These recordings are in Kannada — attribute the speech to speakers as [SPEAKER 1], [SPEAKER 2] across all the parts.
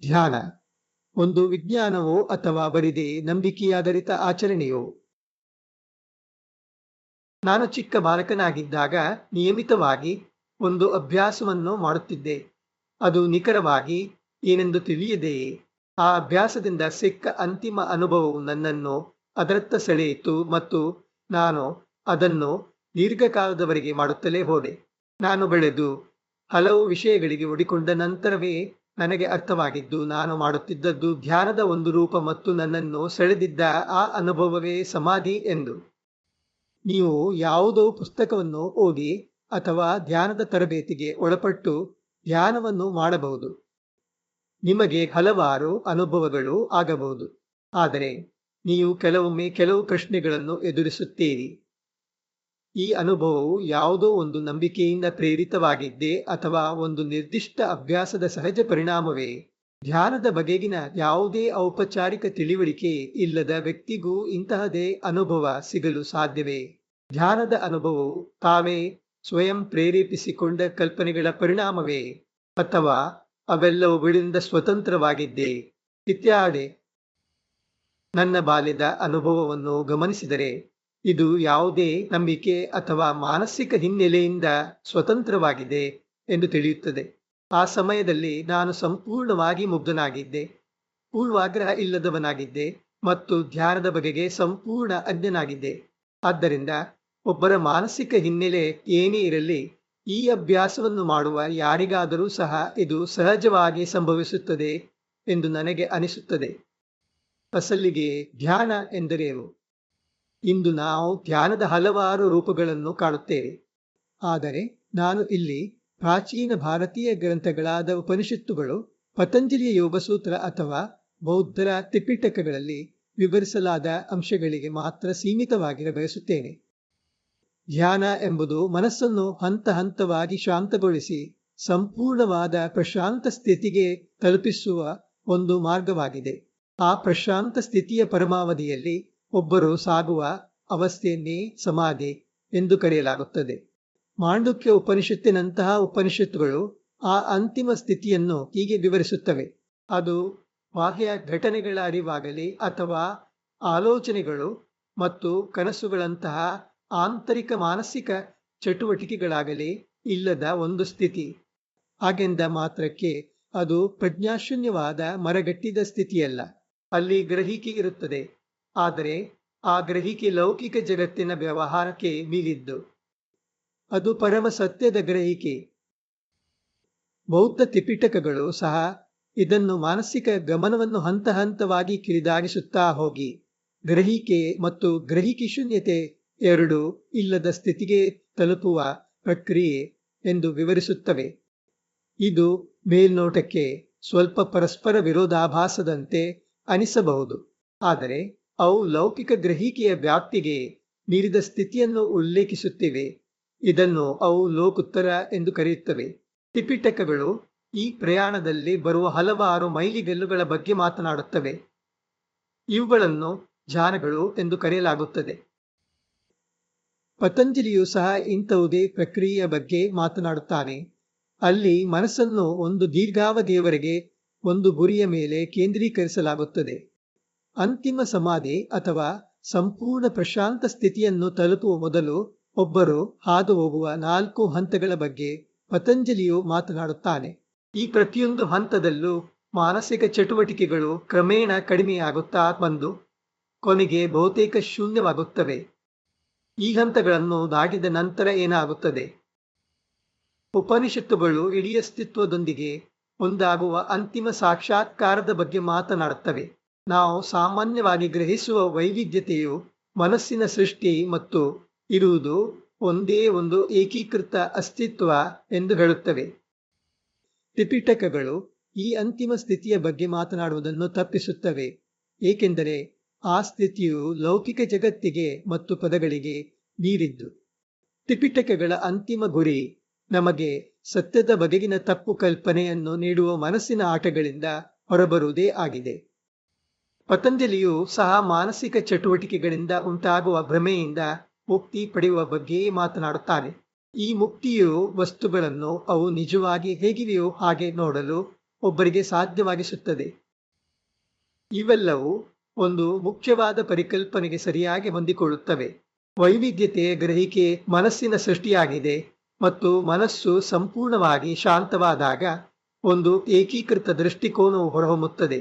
[SPEAKER 1] ಧ್ಯಾನ ಒಂದು ವಿಜ್ಞಾನವೋ ಅಥವಾ ಬರಿದೇ ನಂಬಿಕೆಯಾಧಾರಿತ ಆಚರಣೆಯೋ? ನಾನು ಚಿಕ್ಕ ಬಾಲಕನಾಗಿದ್ದಾಗ ನಿಯಮಿತವಾಗಿ ಒಂದು ಅಭ್ಯಾಸವನ್ನು ಮಾಡುತ್ತಿದ್ದೆ. ಅದು ನಿಖರವಾಗಿ ಏನೆಂದು ತಿಳಿಯದೆಯೇ ಆ ಅಭ್ಯಾಸದಿಂದ ಸಿಕ್ಕ ಅಂತಿಮ ಅನುಭವವು ನನ್ನನ್ನು ಅದರತ್ತ ಸೆಳೆಯಿತು ಮತ್ತು ನಾನು ಅದನ್ನು ದೀರ್ಘಕಾಲದವರೆಗೆ ಮಾಡುತ್ತಲೇ ಹೋದೆ. ನಾನು ಬೆಳೆದು ಹಲವು ವಿಷಯಗಳಿಗೆ ಒಡಿಕೊಂಡ ನಂತರವೇ ನನಗೆ ಅರ್ಥವಾಗಿದ್ದು ನಾನು ಮಾಡುತ್ತಿದ್ದದ್ದು ಧ್ಯಾನದ ಒಂದು ರೂಪ ಮತ್ತು ನನ್ನನ್ನು ಸೆಳೆದಿದ್ದ ಆ ಅನುಭವವೇ ಸಮಾಧಿ ಎಂದು. ನೀವು ಯಾವುದೋ ಪುಸ್ತಕವನ್ನು ಓದಿ ಅಥವಾ ಧ್ಯಾನದ ತರಬೇತಿಗೆ ಒಳಪಟ್ಟು ಧ್ಯಾನವನ್ನು ಮಾಡಬಹುದು. ನಿಮಗೆ ಹಲವಾರು ಅನುಭವಗಳು ಆಗಬಹುದು. ಆದರೆ ನೀವು ಕೆಲವೊಮ್ಮೆ ಕೆಲವು ಪ್ರಶ್ನೆಗಳನ್ನು ಎದುರಿಸುತ್ತೀರಿ. ಈ ಅನುಭವವು ಯಾವುದೋ ಒಂದು ನಂಬಿಕೆಯಿಂದ ಪ್ರೇರಿತವಾಗಿದ್ದೇ ಅಥವಾ ಒಂದು ನಿರ್ದಿಷ್ಟ ಅಭ್ಯಾಸದ ಸಹಜ ಪರಿಣಾಮವೇ? ಧ್ಯಾನದ ಬಗೆಗಿನ ಯಾವುದೇ ಔಪಚಾರಿಕ ತಿಳಿವಳಿಕೆ ಇಲ್ಲದ ವ್ಯಕ್ತಿಗೂ ಇಂತಹದೇ ಅನುಭವ ಸಿಗಲು ಸಾಧ್ಯವೇ? ಧ್ಯಾನದ ಅನುಭವವು ತಾವೇ ಸ್ವಯಂ ಪ್ರೇರೇಪಿಸಿಕೊಂಡ ಕಲ್ಪನೆಗಳ ಪರಿಣಾಮವೇ ಅಥವಾ ಅವೆಲ್ಲವುಗಳಿಂದ ಸ್ವತಂತ್ರವಾಗಿದ್ದೇ? ಇತ್ಯಾದಿ. ನನ್ನ ಬಾಲ್ಯದ ಅನುಭವವನ್ನು ಗಮನಿಸಿದರೆ ಇದು ಯಾವುದೇ ನಂಬಿಕೆ ಅಥವಾ ಮಾನಸಿಕ ಹಿನ್ನೆಲೆಯಿಂದ ಸ್ವತಂತ್ರವಾಗಿದೆ ಎಂದು ತಿಳಿಯುತ್ತದೆ. ಆ ಸಮಯದಲ್ಲಿ ನಾನು ಸಂಪೂರ್ಣವಾಗಿ ಮುಗ್ಧನಾಗಿದ್ದೆ, ಪೂರ್ವಾಗ್ರಹ ಇಲ್ಲದವನಾಗಿದ್ದೆ ಮತ್ತು ಧ್ಯಾನದ ಬಗೆಗೆ ಸಂಪೂರ್ಣ ಅಜ್ಞನಾಗಿದ್ದೆ. ಆದ್ದರಿಂದ ಒಬ್ಬರ ಮಾನಸಿಕ ಹಿನ್ನೆಲೆ ಏನೇ ಇರಲಿ, ಈ ಅಭ್ಯಾಸವನ್ನು ಮಾಡುವ ಯಾರಿಗಾದರೂ ಸಹ ಇದು ಸಹಜವಾಗಿ ಸಂಭವಿಸುತ್ತದೆ ಎಂದು ನನಗೆ ಅನಿಸುತ್ತದೆ. ಅಸಲಿಗೆ ಧ್ಯಾನ ಎಂದರೇನು? ಇಂದು ನಾವು ಧ್ಯಾನದ ಹಲವಾರು ರೂಪಗಳನ್ನು ಕಾಣುತ್ತೇವೆ. ಆದರೆ ನಾನು ಇಲ್ಲಿ ಪ್ರಾಚೀನ ಭಾರತೀಯ ಗ್ರಂಥಗಳಾದ ಉಪನಿಷತ್ತುಗಳು, ಪತಂಜಲಿಯ ಯೋಗಸೂತ್ರ ಅಥವಾ ಬೌದ್ಧರ ತ್ರಿಪಿಟಕಗಳಲ್ಲಿ ವಿವರಿಸಲಾದ ಅಂಶಗಳಿಗೆ ಮಾತ್ರ ಸೀಮಿತವಾಗಿ ಬಯಸುತ್ತೇನೆ. ಧ್ಯಾನ ಎಂಬುದು ಮನಸ್ಸನ್ನು ಹಂತ ಹಂತವಾಗಿ ಶಾಂತಗೊಳಿಸಿ ಸಂಪೂರ್ಣವಾದ ಪ್ರಶಾಂತ ಸ್ಥಿತಿಗೆ ತಲುಪಿಸುವ ಒಂದು ಮಾರ್ಗವಾಗಿದೆ. ಆ ಪ್ರಶಾಂತ ಸ್ಥಿತಿಯ ಪರಮಾವಧಿಯಲ್ಲಿ ಒಬ್ಬರು ಸಾಗುವ ಅವಸ್ಥೆಯನ್ನೇ ಸಮಾಧಿ ಎಂದು ಕರೆಯಲಾಗುತ್ತದೆ. ಮಾಂಡುಕ್ಯ ಉಪನಿಷತ್ತಿನಂತಹ ಉಪನಿಷತ್ತುಗಳು ಆ ಅಂತಿಮ ಸ್ಥಿತಿಯನ್ನು ಹೀಗೆ ವಿವರಿಸುತ್ತವೆ: ಅದು ಬಾಹ್ಯ ಘಟನೆಗಳ ಅರಿವಾಗಲಿ ಅಥವಾ ಆಲೋಚನೆಗಳು ಮತ್ತು ಕನಸುಗಳಂತಹ ಆಂತರಿಕ ಮಾನಸಿಕ ಚಟುವಟಿಕೆಗಳಾಗಲಿ ಇಲ್ಲದ ಒಂದು ಸ್ಥಿತಿ. ಹಾಗೆಂದ ಮಾತ್ರಕ್ಕೆ ಅದು ಪ್ರಜ್ಞಾಶೂನ್ಯವಾದ ಮರಗಟ್ಟಿದ ಸ್ಥಿತಿಯಲ್ಲ. ಅಲ್ಲಿ ಗ್ರಹಿಕೆ ಇರುತ್ತದೆ, ಆದರೆ ಆ ಗ್ರಹಿಕೆ ಲೌಕಿಕ ಜಗತ್ತಿನ ವ್ಯವಹಾರಕ್ಕೆ ಮೀರಿದ್ದು. ಅದು ಪರಮ ಸತ್ಯದ ಗ್ರಹಿಕೆ. ಬೌದ್ಧ ತ್ರಿಪಿಟಕಗಳು ಸಹ ಇದನ್ನು ಮಾನಸಿಕ ಗಮನವನ್ನು ಹಂತ ಹಂತವಾಗಿ ಕಿರಿದಾಗಿಸುತ್ತಾ ಹೋಗಿ ಗ್ರಹಿಕೆ ಮತ್ತು ಗ್ರಹಿಕೆ ಶೂನ್ಯತೆ ಎರಡೂ ಇಲ್ಲದ ಸ್ಥಿತಿಗೆ ತಲುಪುವ ಪ್ರಕ್ರಿಯೆ ಎಂದು ವಿವರಿಸುತ್ತವೆ. ಇದು ಮೇಲ್ನೋಟಕ್ಕೆ ಸ್ವಲ್ಪ ಪರಸ್ಪರ ವಿರೋಧಾಭಾಸದಂತೆ ಅನಿಸಬಹುದು, ಆದರೆ ಅವು ಲೌಕಿಕ ಗ್ರಹಿಕೆಯ ವ್ಯಾಪ್ತಿಗೆ ಮೀರಿದ ಸ್ಥಿತಿಯನ್ನು ಉಲ್ಲೇಖಿಸುತ್ತಿವೆ. ಇದನ್ನು ಅವು ಲೋಕುತ್ತರ ಎಂದು ಕರೆಯುತ್ತವೆ. ತ್ರಿಪಿಟಕಗಳು ಈ ಪ್ರಯಾಣದಲ್ಲಿ ಬರುವ ಹಲವಾರು ಮೈಲಿಗಲ್ಲುಗಳ ಬಗ್ಗೆ ಮಾತನಾಡುತ್ತವೆ. ಇವುಗಳನ್ನು ಧ್ಯಾನಗಳು ಎಂದು ಕರೆಯಲಾಗುತ್ತದೆ. ಪತಂಜಲಿಯು ಸಹ ಇಂಥವುದೇ ಪ್ರಕ್ರಿಯೆಯ ಬಗ್ಗೆ ಮಾತನಾಡುತ್ತಾನೆ. ಅಲ್ಲಿ ಮನಸ್ಸನ್ನು ಒಂದು ದೀರ್ಘಾವಧಿಯವರೆಗೆ ಒಂದು ಗುರಿಯ ಮೇಲೆ ಕೇಂದ್ರೀಕರಿಸಲಾಗುತ್ತದೆ. ಅಂತಿಮ ಸಮಾಧಿ ಅಥವಾ ಸಂಪೂರ್ಣ ಪ್ರಶಾಂತ ಸ್ಥಿತಿಯನ್ನು ತಲುಪುವ ಮೊದಲು ಒಬ್ಬರು ಹಾದು ಹೋಗುವ 4 ಹಂತಗಳ ಬಗ್ಗೆ ಪತಂಜಲಿಯು ಮಾತನಾಡುತ್ತಾನೆ. ಈ ಪ್ರತಿಯೊಂದು ಹಂತದಲ್ಲೂ ಮಾನಸಿಕ ಚಟುವಟಿಕೆಗಳು ಕ್ರಮೇಣ ಕಡಿಮೆಯಾಗುತ್ತಾ ಬಂದು ಕೊನೆಗೆ ಬಹುತೇಕ ಶೂನ್ಯವಾಗುತ್ತವೆ. ಈ ಹಂತಗಳನ್ನು ದಾಟಿದ ನಂತರ ಏನಾಗುತ್ತದೆ? ಉಪನಿಷತ್ತುಗಳು ಇಡೀ ಅಸ್ತಿತ್ವದೊಂದಿಗೆ ಒಂದಾಗುವ ಅಂತಿಮ ಸಾಕ್ಷಾತ್ಕಾರದ ಬಗ್ಗೆ ಮಾತನಾಡುತ್ತವೆ. ನಾವು ಸಾಮಾನ್ಯವಾಗಿ ಗ್ರಹಿಸುವ ವೈವಿಧ್ಯತೆಯು ಮನಸ್ಸಿನ ಸೃಷ್ಟಿ ಮತ್ತು ಇರುವುದು ಒಂದೇ ಒಂದು ಏಕೀಕೃತ ಅಸ್ತಿತ್ವ ಎಂದು ಹೇಳುತ್ತವೆ. ತ್ರಿಪಿಟಕಗಳು ಈ ಅಂತಿಮ ಸ್ಥಿತಿಯ ಬಗ್ಗೆ ಮಾತನಾಡುವುದನ್ನು ತಪ್ಪಿಸುತ್ತವೆ, ಏಕೆಂದರೆ ಆ ಸ್ಥಿತಿಯು ಲೌಕಿಕ ಜಗತ್ತಿಗೆ ಮತ್ತು ಪದಗಳಿಗೆ ಮೀರಿದ್ದು. ತ್ರಿಪಿಟಕಗಳ ಅಂತಿಮ ಗುರಿ ನಮಗೆ ಸತ್ಯದ ಬಗೆಗಿನ ತಪ್ಪು ಕಲ್ಪನೆಯನ್ನು ನೀಡುವ ಮನಸ್ಸಿನ ಆಟಗಳಿಂದ ಹೊರಬರುವುದೇ ಆಗಿದೆ. ಪತಂಜಲಿಯು ಸಹ ಮಾನಸಿಕ ಚಟುವಟಿಕೆಗಳಿಂದ ಉಂಟಾಗುವ ಭ್ರಮೆಯಿಂದ ಮುಕ್ತಿ ಪಡೆಯುವ ಬಗ್ಗೆಯೇ ಮಾತನಾಡುತ್ತಾನೆ. ಈ ಮುಕ್ತಿಯು ವಸ್ತುಗಳನ್ನು ಅವು ನಿಜವಾಗಿ ಹೇಗಿವೆಯೋ ಹಾಗೆ ನೋಡಲು ಒಬ್ಬರಿಗೆ ಸಾಧ್ಯವಾಗಿಸುತ್ತದೆ. ಇವೆಲ್ಲವೂ ಒಂದು ಮುಖ್ಯವಾದ ಪರಿಕಲ್ಪನೆಗೆ ಸರಿಯಾಗಿ ಹೊಂದಿಕೊಳ್ಳುತ್ತವೆ. ವೈವಿಧ್ಯತೆಯ ಗ್ರಹಿಕೆ ಮನಸ್ಸಿನ ಸೃಷ್ಟಿಯಾಗಿದೆ ಮತ್ತು ಮನಸ್ಸು ಸಂಪೂರ್ಣವಾಗಿ ಶಾಂತವಾದಾಗ ಒಂದು ಏಕೀಕೃತ ದೃಷ್ಟಿಕೋನವು ಹೊರಹೊಮ್ಮುತ್ತದೆ.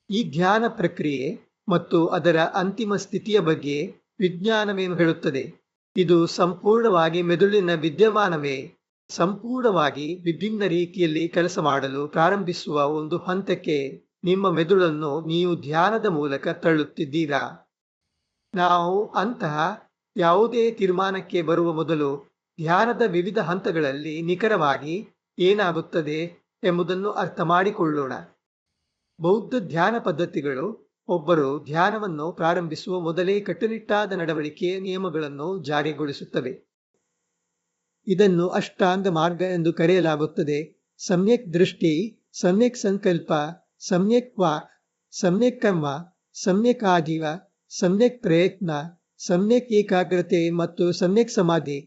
[SPEAKER 1] ಈ ಧ್ಯಾನ ಪ್ರಕ್ರಿಯೆ ಮತ್ತು ಅದರ ಅಂತಿಮ ಸ್ಥಿತಿಯ ಬಗ್ಗೆ ವಿಜ್ಞಾನವೇನು ಹೇಳುತ್ತದೆ? ಇದು ಸಂಪೂರ್ಣವಾಗಿ ಮೆದುಳಿನ ವಿದ್ಯಮಾನವೇ ಸಂಪೂರ್ಣವಾಗಿ ವಿಭಿನ್ನ ರೀತಿಯಲ್ಲಿ ಕೆಲಸ ಮಾಡಲು ಪ್ರಾರಂಭಿಸುವ ಒಂದು ಹಂತಕ್ಕೆ ನಿಮ್ಮ ಮೆದುಳನ್ನು ನೀವು ಧ್ಯಾನದ ಮೂಲಕ ತಳ್ಳುತ್ತಿದ್ದೀರಾ. ನಾವು ಅಂತಹ ಯಾವುದೇ ತೀರ್ಮಾನಕ್ಕೆ ಬರುವ ಮೊದಲು ಧ್ಯಾನದ ವಿವಿಧ ಹಂತಗಳಲ್ಲಿ ನಿಖರವಾಗಿ ಏನಾಗುತ್ತದೆ ಎಂಬುದನ್ನು ಅರ್ಥ ಮಾಡಿಕೊಳ್ಳೋಣ. ಬೌದ್ಧ ಧ್ಯಾನ ಪದ್ಧತಿಗಳು ಒಬ್ಬರು ಧ್ಯಾನವನ್ನು ಪ್ರಾರಂಭಿಸುವ ಮೊದಲೇ ಕಟ್ಟುನಿಟ್ಟಾದ ನಡವಳಿಕೆಯ ನಿಯಮಗಳನ್ನು ಜಾರಿಗೊಳಿಸುತ್ತವೆ. ಇದನ್ನು ಅಷ್ಟಾಂಗ ಮಾರ್ಗ ಎಂದು ಕರೆಯಲಾಗುತ್ತದೆ. ಸಮ್ಯಕ್ ದೃಷ್ಟಿ, ಸಮ್ಯಕ್ ಸಂಕಲ್ಪ, ಸಮ್ಯಕ್ ವಾಕ್, ಸಮ್ಯಕ್ ಕರ್ಮ, ಸಮ್ಯಕ್ ಆಜೀವ, ಸಮ್ಯಕ್ ಪ್ರಯತ್ನ, ಸಮ್ಯಕ್ ಏಕಾಗ್ರತೆ ಮತ್ತು ಸಮ್ಯಕ್ ಸಮಾಧಿ.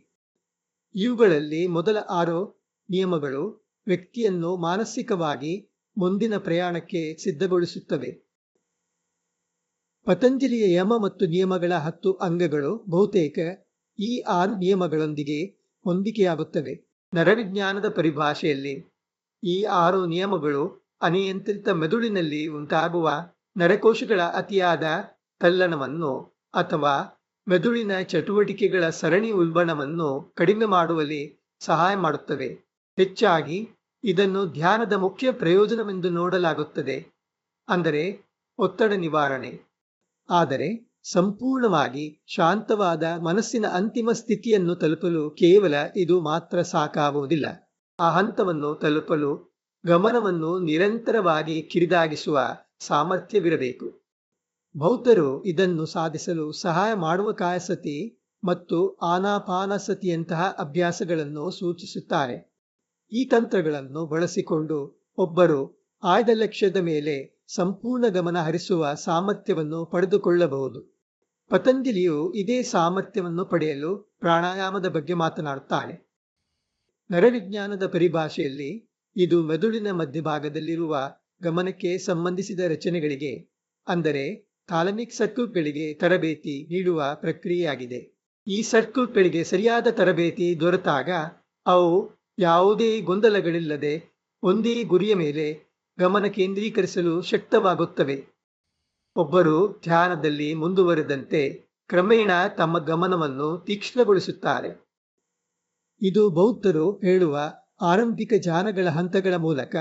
[SPEAKER 1] ಇವುಗಳಲ್ಲಿ ಮೊದಲ 6 ನಿಯಮಗಳು ವ್ಯಕ್ತಿಯನ್ನು ಮಾನಸಿಕವಾಗಿ ಮುಂದಿನ ಪ್ರಯಾಣಕ್ಕೆ ಸಿದ್ಧಗೊಳಿಸುತ್ತವೆ. ಪತಂಜಲಿಯ ಯಮ ಮತ್ತು ನಿಯಮಗಳ 10 ಅಂಗಗಳು ಬಹುತೇಕ ಈ 6 ನಿಯಮಗಳೊಂದಿಗೆ ಹೊಂದಿಕೆಯಾಗುತ್ತವೆ. ನರವಿಜ್ಞಾನದ ಪರಿಭಾಷೆಯಲ್ಲಿ ಈ 6 ನಿಯಮಗಳು ಅನಿಯಂತ್ರಿತ ಮೆದುಳಿನಲ್ಲಿ ಉಂಟಾಗುವ ನರಕೋಶಗಳ ಅತಿಯಾದ ತಲ್ಲಣವನ್ನು ಅಥವಾ ಮೆದುಳಿನ ಚಟುವಟಿಕೆಗಳ ಸರಣಿ ಉಲ್ಬಣವನ್ನು ಕಡಿಮೆ ಮಾಡುವಲ್ಲಿ ಸಹಾಯ ಮಾಡುತ್ತವೆ. ಹೆಚ್ಚಾಗಿ ಇದನ್ನು ಧ್ಯಾನದ ಮುಖ್ಯ ಪ್ರಯೋಜನವೆಂದು ನೋಡಲಾಗುತ್ತದೆ, ಅಂದರೆ ಒತ್ತಡ ನಿವಾರಣೆ. ಆದರೆ ಸಂಪೂರ್ಣವಾಗಿ ಶಾಂತವಾದ ಮನಸ್ಸಿನ ಅಂತಿಮ ಸ್ಥಿತಿಯನ್ನು ತಲುಪಲು ಕೇವಲ ಇದು ಮಾತ್ರ ಸಾಕಾಗುವುದಿಲ್ಲ. ಆ ಹಂತವನ್ನು ತಲುಪಲು ಗಮನವನ್ನು ನಿರಂತರವಾಗಿ ಕಿರಿದಾಗಿಸುವ ಸಾಮರ್ಥ್ಯವಿರಬೇಕು. ಬೌದ್ಧರು ಇದನ್ನು ಸಾಧಿಸಲು ಸಹಾಯ ಮಾಡುವ ಕಾಯಸತಿ ಮತ್ತು ಆನಾಪಾನಸತಿಯಂತಹ ಅಭ್ಯಾಸಗಳನ್ನು ಸೂಚಿಸುತ್ತಾರೆ. ಈ ತಂತ್ರಗಳನ್ನು ಬಳಸಿಕೊಂಡು ಒಬ್ಬರು ಆಯ್ದ ಲಕ್ಷ್ಯದ ಮೇಲೆ ಸಂಪೂರ್ಣ ಗಮನ ಹರಿಸುವ ಸಾಮರ್ಥ್ಯವನ್ನು ಪಡೆದುಕೊಳ್ಳಬಹುದು. ಪತಂಜಲಿಯು ಇದೇ ಸಾಮರ್ಥ್ಯವನ್ನು ಪಡೆಯಲು ಪ್ರಾಣಾಯಾಮದ ಬಗ್ಗೆ ಮಾತನಾಡುತ್ತಾಳೆ. ನರವಿಜ್ಞಾನದ ಪರಿಭಾಷೆಯಲ್ಲಿ ಇದು ಮೆದುಳಿನ ಮಧ್ಯಭಾಗದಲ್ಲಿರುವ ಗಮನಕ್ಕೆ ಸಂಬಂಧಿಸಿದ ರಚನೆಗಳಿಗೆ, ಅಂದರೆ ಥಾಲಮಿಕ್ ಸರ್ಕ್ಯೂಟ್ಗಳಿಗೆ ತರಬೇತಿ ನೀಡುವ ಪ್ರಕ್ರಿಯೆಯಾಗಿದೆ. ಈ ಸರ್ಕ್ಯೂಟ್ಗಳಿಗೆ ಸರಿಯಾದ ತರಬೇತಿ ದೊರೆತಾಗ ಅವು ಯಾವುದೇ ಗೊಂದಲಗಳಿಲ್ಲದೆ ಒಂದೇ ಗುರಿಯ ಮೇಲೆ ಗಮನ ಕೇಂದ್ರೀಕರಿಸಲು ಶಕ್ತವಾಗುತ್ತವೆ. ಒಬ್ಬರು ಧ್ಯಾನದಲ್ಲಿ ಮುಂದುವರೆದಂತೆ ಕ್ರಮೇಣ ತಮ್ಮ ಗಮನವನ್ನು ತೀಕ್ಷ್ಣಗೊಳಿಸುತ್ತಾರೆ. ಇದು ಬೌದ್ಧರು ಹೇಳುವ ಆರಂಭಿಕ ಧ್ಯಾನಗಳ ಹಂತಗಳ ಮೂಲಕ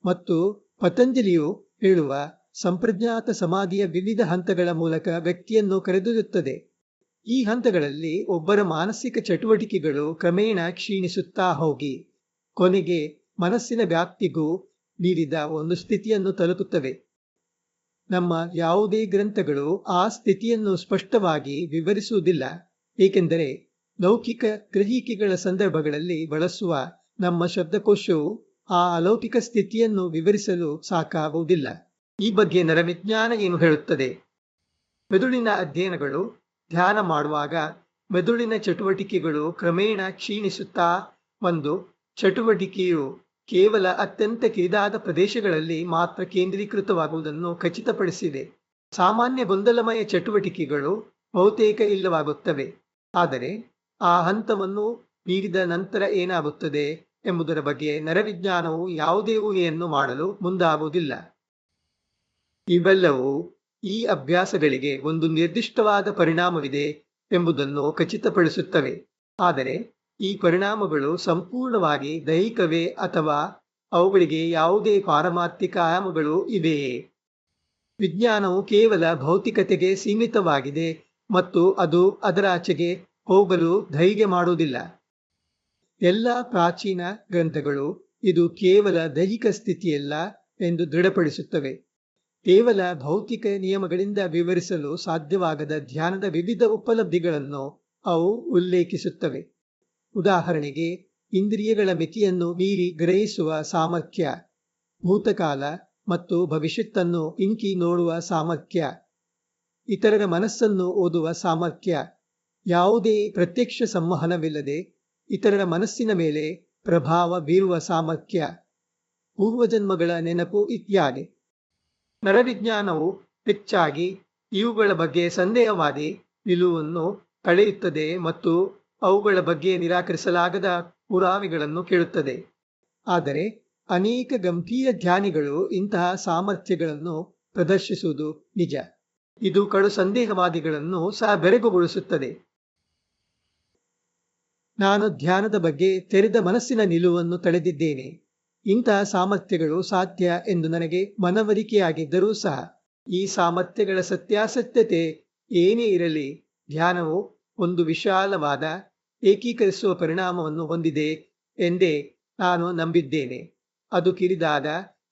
[SPEAKER 1] ಮತ್ತು ಪತಂಜಲಿಯು ಹೇಳುವ ಸಂಪ್ರಜ್ಞಾತ ಸಮಾಧಿಯ ವಿವಿಧ ಹಂತಗಳ ಮೂಲಕ ವ್ಯಕ್ತಿಯನ್ನು ಕರೆದೊಯ್ಯುತ್ತದೆ. ಈ ಹಂತಗಳಲ್ಲಿ ಒಬ್ಬರ ಮಾನಸಿಕ ಚಟುವಟಿಕೆಗಳು ಕ್ರಮೇಣ ಕ್ಷೀಣಿಸುತ್ತಾ ಹೋಗಿ ಕೊನೆಗೆ ಮನಸ್ಸಿನ ವ್ಯಾಪ್ತಿಗೂ ಮೀರಿದ ಒಂದು ಸ್ಥಿತಿಯನ್ನು ತಲುಪುತ್ತವೆ. ನಮ್ಮ ಯಾವುದೇ ಗ್ರಂಥಗಳು ಆ ಸ್ಥಿತಿಯನ್ನು ಸ್ಪಷ್ಟವಾಗಿ ವಿವರಿಸುವುದಿಲ್ಲ, ಏಕೆಂದರೆ ಲೌಕಿಕ ಗ್ರಹಿಕೆಗಳ ಸಂದರ್ಭಗಳಲ್ಲಿ ಬಳಸುವ ನಮ್ಮ ಶಬ್ದಕೋಶವು ಆ ಅಲೌಕಿಕ ಸ್ಥಿತಿಯನ್ನು ವಿವರಿಸಲು ಸಾಕಾಗುವುದಿಲ್ಲ. ಈ ಬಗ್ಗೆ ನರವಿಜ್ಞಾನ ಏನು ಹೇಳುತ್ತದೆ? ಮೆದುಳಿನ ಅಧ್ಯಯನಗಳು ಧ್ಯಾನ ಮಾಡುವಾಗ ಮೆದುಳಿನ ಚಟುವಟಿಕೆಗಳು ಕ್ರಮೇಣ ಕ್ಷೀಣಿಸುತ್ತಾ ಒಂದು ಚಟುವಟಿಕೆಯು ಕೇವಲ ಅತ್ಯಂತ ಕಿರಿದಾದ ಪ್ರದೇಶಗಳಲ್ಲಿ ಮಾತ್ರ ಕೇಂದ್ರೀಕೃತವಾಗುವುದನ್ನು ಖಚಿತಪಡಿಸಿದೆ. ಸಾಮಾನ್ಯ ಗೊಂದಲಮಯ ಚಟುವಟಿಕೆಗಳು ಬಹುತೇಕ ಇಲ್ಲವಾಗುತ್ತವೆ. ಆದರೆ ಆ ಹಂತವನ್ನು ಮೀರಿದ ನಂತರ ಏನಾಗುತ್ತದೆ ಎಂಬುದರ ಬಗ್ಗೆ ನರವಿಜ್ಞಾನವು ಯಾವುದೇ ಊಹೆಯನ್ನು ಮಾಡಲು ಮುಂದಾಗುವುದಿಲ್ಲ. ಇವೆಲ್ಲವೂ ಈ ಅಭ್ಯಾಸಗಳಿಗೆ ಒಂದು ನಿರ್ದಿಷ್ಟವಾದ ಪರಿಣಾಮವಿದೆ ಎಂಬುದನ್ನು ಖಚಿತಪಡಿಸುತ್ತವೆ. ಆದರೆ ಈ ಪರಿಣಾಮಗಳು ಸಂಪೂರ್ಣವಾಗಿ ದೈಹಿಕವೇ ಅಥವಾ ಅವುಗಳಿಗೆ ಯಾವುದೇ ಪಾರಮಾರ್ಥಿಕ ಆಯಾಮಗಳು ಇವೆಯೇ? ವಿಜ್ಞಾನವು ಕೇವಲ ಭೌತಿಕತೆಗೆ ಸೀಮಿತವಾಗಿದೆ ಮತ್ತು ಅದು ಅದರ ಆಚೆಗೆ ಹೋಗಲು ಧೈರ್ಯ ಮಾಡುವುದಿಲ್ಲ. ಎಲ್ಲ ಪ್ರಾಚೀನ ಗ್ರಂಥಗಳು ಇದು ಕೇವಲ ದೈಹಿಕ ಸ್ಥಿತಿಯಲ್ಲ ಎಂದು ದೃಢಪಡಿಸುತ್ತವೆ. ಕೇವಲ ಭೌತಿಕ ನಿಯಮಗಳಿಂದ ವಿವರಿಸಲು ಸಾಧ್ಯವಾಗದ ಧ್ಯಾನದ ವಿವಿಧ ಉಪಲಬ್ಧಿಗಳನ್ನು ಅವು ಉಲ್ಲೇಖಿಸುತ್ತವೆ. ಉದಾಹರಣೆಗೆ, ಇಂದ್ರಿಯಗಳ ಮಿತಿಯನ್ನು ಮೀರಿ ಗ್ರಹಿಸುವ ಸಾಮರ್ಥ್ಯ, ಭೂತಕಾಲ ಮತ್ತು ಭವಿಷ್ಯತ್ತನ್ನು ಇಂಕಿ ನೋಡುವ ಸಾಮರ್ಥ್ಯ, ಇತರರ ಮನಸ್ಸನ್ನು ಓದುವ ಸಾಮರ್ಥ್ಯ, ಯಾವುದೇ ಪ್ರತ್ಯಕ್ಷ ಸಂವಹನವಿಲ್ಲದೆ ಇತರರ ಮನಸ್ಸಿನ ಮೇಲೆ ಪ್ರಭಾವ ಬೀರುವ ಸಾಮರ್ಥ್ಯ, ಪೂರ್ವಜನ್ಮಗಳ ನೆನಪು ಇತ್ಯಾದಿ. ನರವಿಜ್ಞಾನವು ಹೆಚ್ಚಾಗಿ ಇವುಗಳ ಬಗ್ಗೆ ಸಂದೇಹವಾದಿ ನಿಲುವನ್ನು ತಳೆಯುತ್ತದೆ ಮತ್ತು ಅವುಗಳ ಬಗ್ಗೆ ನಿರಾಕರಿಸಲಾಗದ ಪುರಾವೆಗಳನ್ನು ಕೇಳುತ್ತದೆ. ಆದರೆ ಅನೇಕ ಗಂಭೀರ ಧ್ಯಾನಿಗಳು ಇಂತಹ ಸಾಮರ್ಥ್ಯಗಳನ್ನು ಪ್ರದರ್ಶಿಸುವುದು ನಿಜ. ಇದು ಕಡು ಸಂದೇಹವಾದಿಗಳನ್ನು ಸಹ ಬೆರಗುಗೊಳಿಸುತ್ತದೆ. ನಾನು ಧ್ಯಾನದ ಬಗ್ಗೆ ತೆರೆದ ಮನಸ್ಸಿನ ನಿಲುವನ್ನು ತಳೆದಿದ್ದೇನೆ. ಇಂತಹ ಸಾಮರ್ಥ್ಯಗಳು ಸಾಧ್ಯ ಎಂದು ನನಗೆ ಮನವರಿಕೆಯಾಗಿದ್ದರೂ ಸಹ ಈ ಸಾಮರ್ಥ್ಯಗಳ ಸತ್ಯಾಸತ್ಯತೆ ಏನೇ ಇರಲಿ, ಧ್ಯಾನವು ಒಂದು ವಿಶಾಲವಾದ ಏಕೀಕರಿಸುವ ಪರಿಣಾಮವನ್ನು ಹೊಂದಿದೆ ಎಂದೇ ನಾನು ನಂಬಿದ್ದೇನೆ. ಅದು ಕಿರಿದಾದ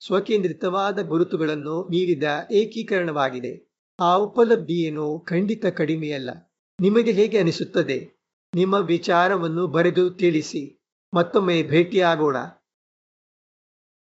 [SPEAKER 1] ಸ್ವಕೇಂದ್ರಿತವಾದ ಗುರುತುಗಳನ್ನು ಮೀರಿದ ಏಕೀಕರಣವಾಗಿದೆ. ಆ ಉಪಲಬ್ಧಿಯೇನು ಖಂಡಿತ ಕಡಿಮೆಯಲ್ಲ. ನಿಮಗೆ ಹೇಗೆ ಅನಿಸುತ್ತದೆ? ನಿಮ್ಮ ವಿಚಾರವನ್ನು ಬರೆದು ತಿಳಿಸಿ. ಮತ್ತೊಮ್ಮೆ ಭೇಟಿಯಾಗೋಣ.